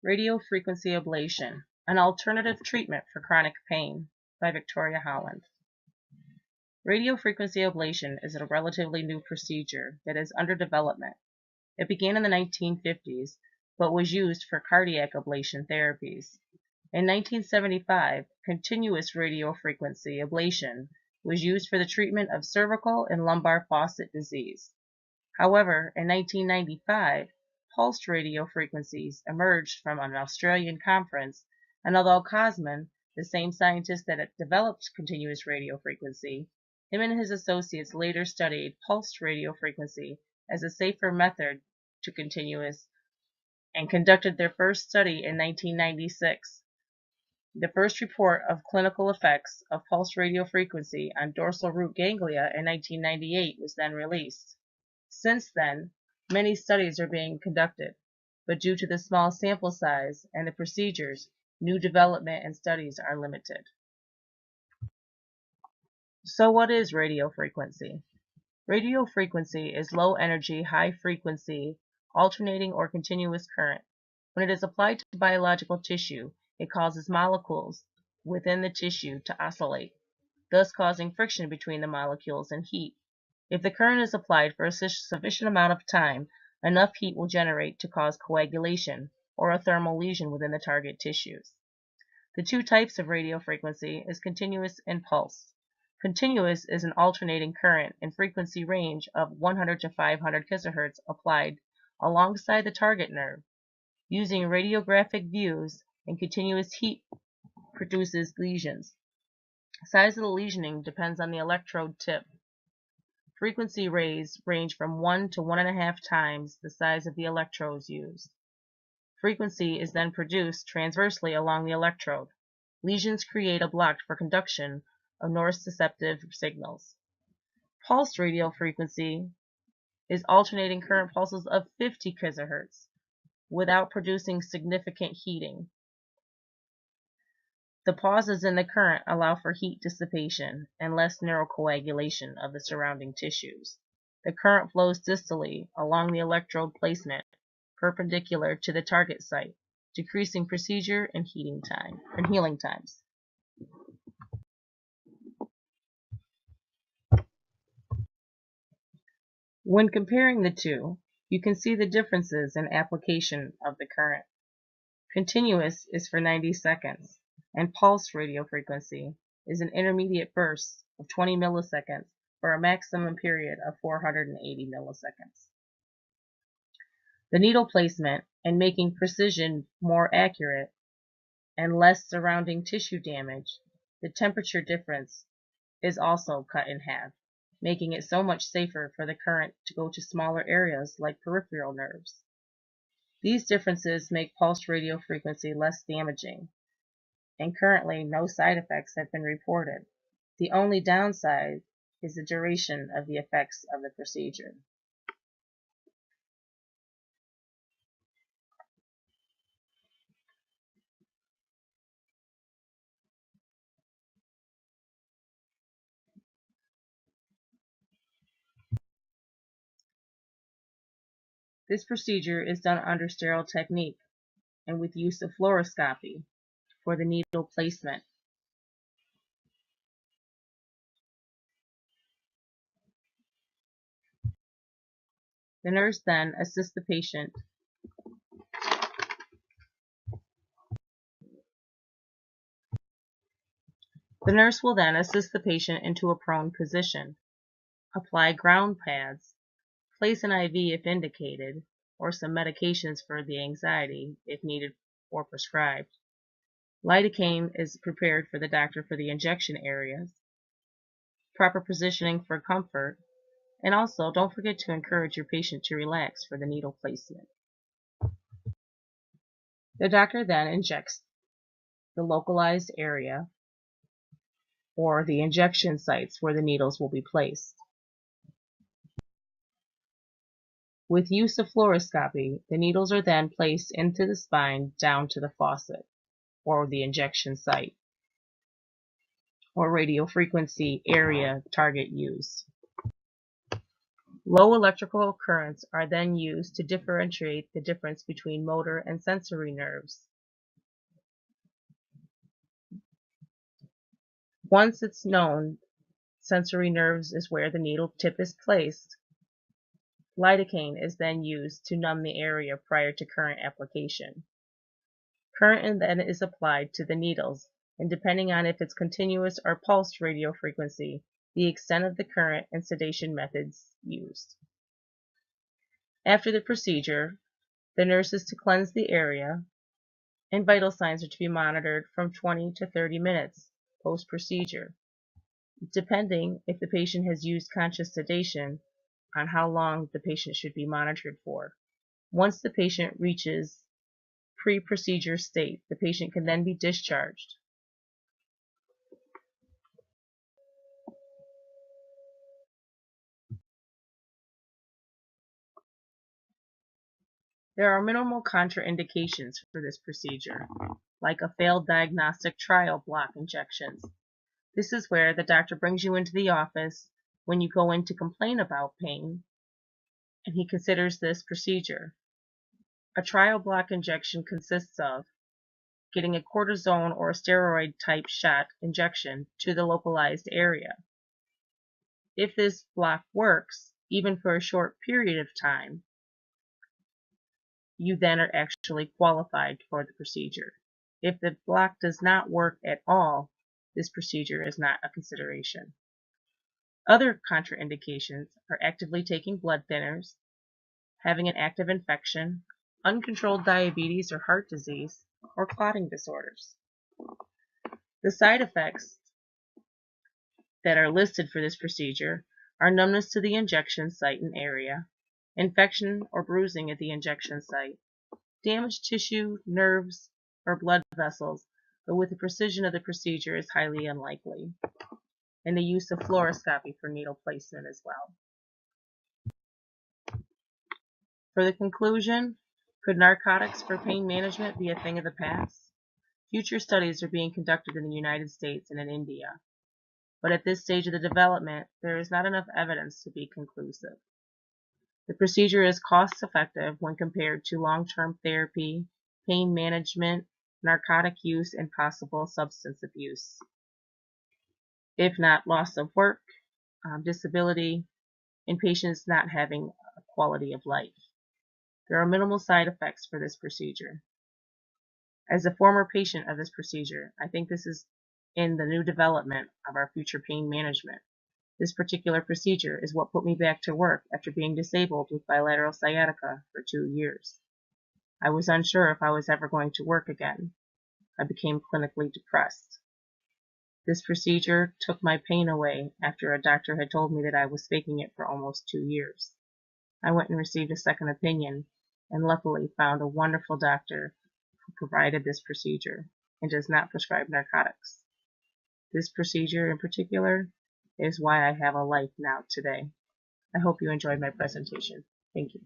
Radiofrequency ablation, an alternative treatment for chronic pain, by Victoria Holland. Radiofrequency ablation is a relatively new procedure that is under development. It began in the 1950s, but was used for cardiac ablation therapies. In 1975, continuous radiofrequency ablation was used for the treatment of cervical and lumbar faucet disease. However, in 1995, pulsed radiofrequencies emerged from an Australian conference, and although Cosman, the same scientist that developed continuous radiofrequency, him and his associates later studied pulsed radiofrequency as a safer method to continuous and conducted their first study in 1996. The first report of clinical effects of pulsed radiofrequency on dorsal root ganglia in 1998 was then released. Since then, many studies are being conducted, but due to the small sample size and the procedures, new development and studies are limited. So what is radiofrequency? Radiofrequency is low energy, high frequency, alternating or continuous current. When it is applied to biological tissue, it causes molecules within the tissue to oscillate, thus causing friction between the molecules and heat. If the current is applied for a sufficient amount of time, enough heat will generate to cause coagulation or a thermal lesion within the target tissues. The two types of radiofrequency is continuous and pulse. Continuous is an alternating current in frequency range of 100 to 500 kHz applied alongside the target nerve. Using radiographic views and continuous heat produces lesions. Size of the lesioning depends on the electrode tip. Frequency rays range from 1 to 1.5 times the size of the electrodes used. Frequency is then produced transversely along the electrode. Lesions create a block for conduction of nociceptive signals. Pulsed radiofrequency is alternating current pulses of 50 kHz without producing significant heating. The pauses in the current allow for heat dissipation and less neurocoagulation of the surrounding tissues. The current flows distally along the electrode placement, perpendicular to the target site, decreasing procedure and healing times. When comparing the two, you can see the differences in application of the current. Continuous is for 90 seconds, and pulse radiofrequency is an intermediate burst of 20 milliseconds for a maximum period of 480 milliseconds. The needle placement and making precision more accurate and less surrounding tissue damage, the temperature difference is also cut in half, making it so much safer for the current to go to smaller areas like peripheral nerves. These differences make pulsed radiofrequency less damaging, and currently no side effects have been reported. The only downside is the duration of the effects of the procedure. This procedure is done under sterile technique and with use of fluoroscopy for the needle placement. The nurse then assists the patient will then assist the patient into a prone position, apply ground pads, place an IV if indicated, or some medications for the anxiety if needed or prescribed. Lidocaine is prepared for the doctor for the injection areas, proper positioning for comfort, and also don't forget to encourage your patient to relax for the needle placement. The doctor then injects the localized area or the injection sites where the needles will be placed. With use of fluoroscopy, the needles are then placed into the spine down to the faucet or the injection site or radiofrequency area target used. Low electrical currents are then used to differentiate the difference between motor and sensory nerves. Once it's known sensory nerves is where the needle tip is placed, lidocaine is then used to numb the area prior to current application. Current then is applied to the needles, and depending on if it's continuous or pulsed radiofrequency, the extent of the current and sedation methods used. After the procedure, the nurse is to cleanse the area, and vital signs are to be monitored from 20 to 30 minutes post-procedure, depending if the patient has used conscious sedation on how long the patient should be monitored for. Once the patient reaches pre-procedure state, the patient can then be discharged. There are minimal contraindications for this procedure, like a failed diagnostic trial block injections. This is where the doctor brings you into the office when you go in to complain about pain, and he considers this procedure. A trial block injection consists of getting a cortisone or a steroid type shot injection to the localized area. If this block works, even for a short period of time, you then are actually qualified for the procedure. If the block does not work at all, this procedure is not a consideration. Other contraindications are actively taking blood thinners, having an active infection, uncontrolled diabetes or heart disease, or clotting disorders. The side effects that are listed for this procedure are numbness to the injection site and area, infection or bruising at the injection site, damaged tissue, nerves, or blood vessels, but with the precision of the procedure is highly unlikely, and the use of fluoroscopy for needle placement as well. For the conclusion, could narcotics for pain management be a thing of the past? Future studies are being conducted in the United States and in India, but at this stage of the development, there is not enough evidence to be conclusive. The procedure is cost-effective when compared to long-term therapy, pain management, narcotic use, and possible substance abuse. If not loss of work, disability, and patients not having a quality of life. There are minimal side effects for this procedure. As a former patient of this procedure, I think this is in the new development of our future pain management. This particular procedure is what put me back to work after being disabled with bilateral sciatica for 2 years. I was unsure if I was ever going to work again. I became clinically depressed. This procedure took my pain away after a doctor had told me that I was faking it for almost 2 years. I went and received a second opinion and luckily found a wonderful doctor who provided this procedure and does not prescribe narcotics. This procedure in particular is why I have a life now today. I hope you enjoyed my presentation. Thank you.